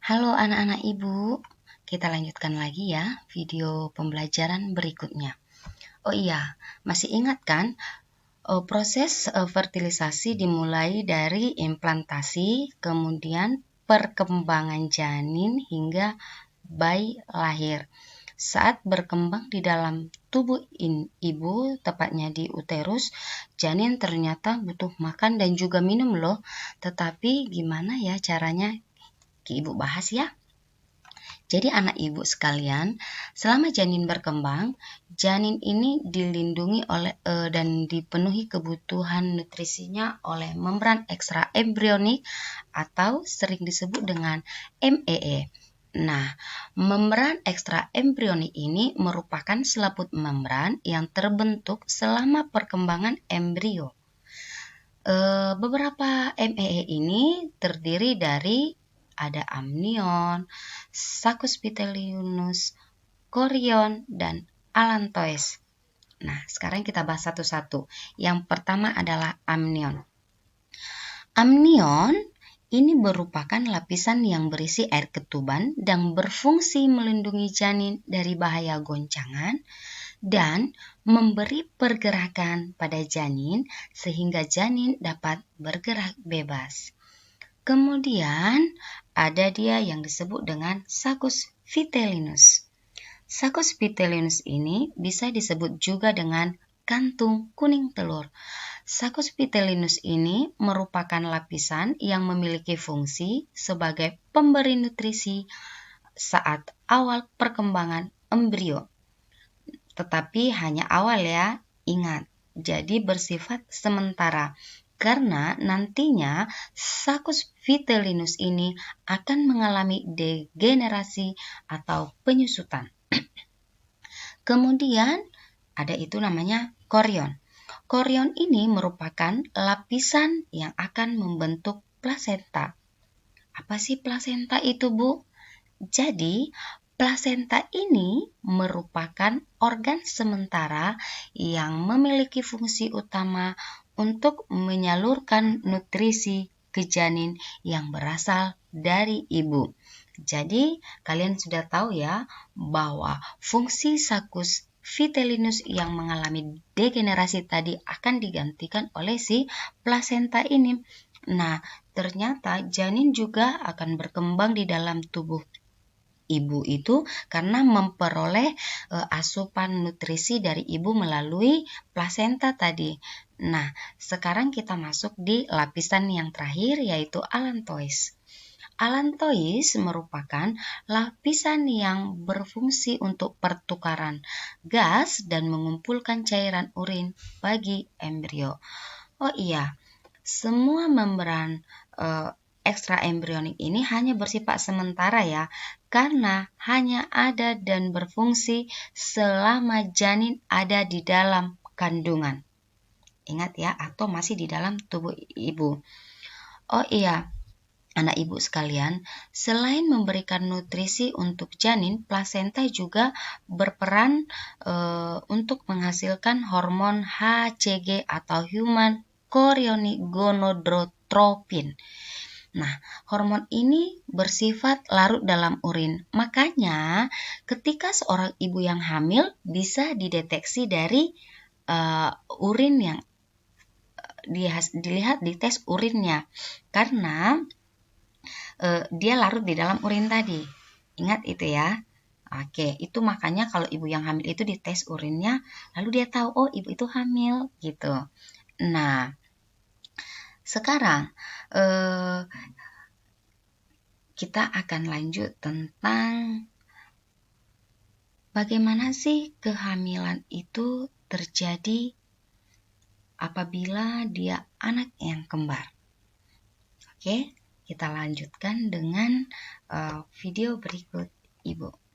Halo anak-anak ibu, kita lanjutkan lagi ya video pembelajaran berikutnya. Oh iya, masih ingat kan proses fertilisasi dimulai dari implantasi, kemudian perkembangan janin hingga bayi lahir. Saat berkembang di dalam tubuh ibu, tepatnya di uterus, janin ternyata butuh makan dan juga minum loh. Tetapi gimana ya caranya? Ibu bahas ya. Jadi anak ibu sekalian, selama janin berkembang, janin ini dilindungi oleh dan dipenuhi kebutuhan nutrisinya oleh membran ekstra embrionik atau sering disebut dengan MEE. Nah, membran ekstra embrionik ini merupakan selaput membran yang terbentuk selama perkembangan embrio. Beberapa MEE ini terdiri dari ada amnion, Saccus vitellinus, chorion, dan allantois. Nah, sekarang kita bahas satu-satu. Yang pertama adalah amnion. Amnion ini merupakan lapisan yang berisi air ketuban dan berfungsi melindungi janin dari bahaya goncangan dan memberi pergerakan pada janin sehingga janin dapat bergerak bebas. Kemudian ada dia yang disebut dengan Saccus vitellinus. Saccus vitellinus ini bisa disebut juga dengan kantung kuning telur. Saccus vitellinus ini merupakan lapisan yang memiliki fungsi sebagai pemberi nutrisi saat awal perkembangan embrio. Tetapi hanya awal ya, ingat. Jadi bersifat sementara. Karena nantinya Saccus vitellinus ini akan mengalami degenerasi atau penyusutan. Kemudian ada itu namanya chorion. Chorion ini merupakan lapisan yang akan membentuk plasenta. Apa sih plasenta itu, Bu? Jadi, plasenta ini merupakan organ sementara yang memiliki fungsi utama untuk menyalurkan nutrisi ke janin yang berasal dari ibu. Jadi, kalian sudah tahu ya bahwa fungsi Saccus vitellinus yang mengalami degenerasi tadi akan digantikan oleh si plasenta ini. Nah, ternyata janin juga akan berkembang di dalam tubuh ibu itu karena memperoleh asupan nutrisi dari ibu melalui plasenta tadi. Nah, sekarang kita masuk di lapisan yang terakhir yaitu allantois. Allantois merupakan lapisan yang berfungsi untuk pertukaran gas dan mengumpulkan cairan urin bagi embrio. Oh iya, semua membran ekstra embrionik ini hanya bersifat sementara ya, karena hanya ada dan berfungsi selama janin ada di dalam kandungan. Ingat ya, atau masih di dalam tubuh ibu. Oh iya, anak ibu sekalian, selain memberikan nutrisi untuk janin, plasenta juga berperan untuk menghasilkan hormon HCG atau human chorionic gonadotropin. Nah, hormon ini bersifat larut dalam urin. Makanya, ketika seorang ibu yang hamil bisa dideteksi dari urin yang dilihat di tes urinnya. Karena dia larut di dalam urin tadi. Ingat itu ya. Oke, itu makanya kalau ibu yang hamil itu dites urinnya, lalu dia tahu, oh ibu itu hamil gitu. Nah, sekarang kita akan lanjut tentang bagaimana sih kehamilan itu terjadi apabila dia anak yang kembar. Oke, kita lanjutkan dengan video berikut, Ibu.